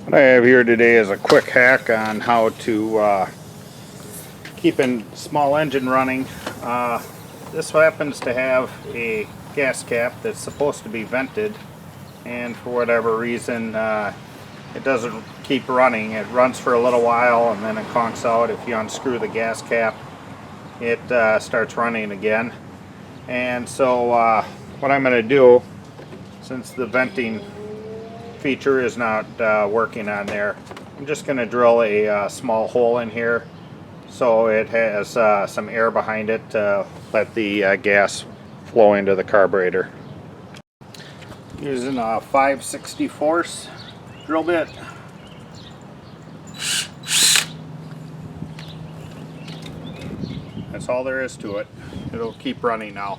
What I have here today is a quick hack on how to keep a small engine running. This happens to have a gas cap that's supposed to be vented, and for whatever reason it doesn't keep running. It runs for a little while and then it conks out. If you unscrew the gas cap, it starts running again. And so what I'm going to do, since the venting feature is not working on there, I'm just going to drill a small hole in here so it has some air behind it to let the gas flow into the carburetor. Using a 5/64 drill bit. That's all there is to it. It'll keep running now.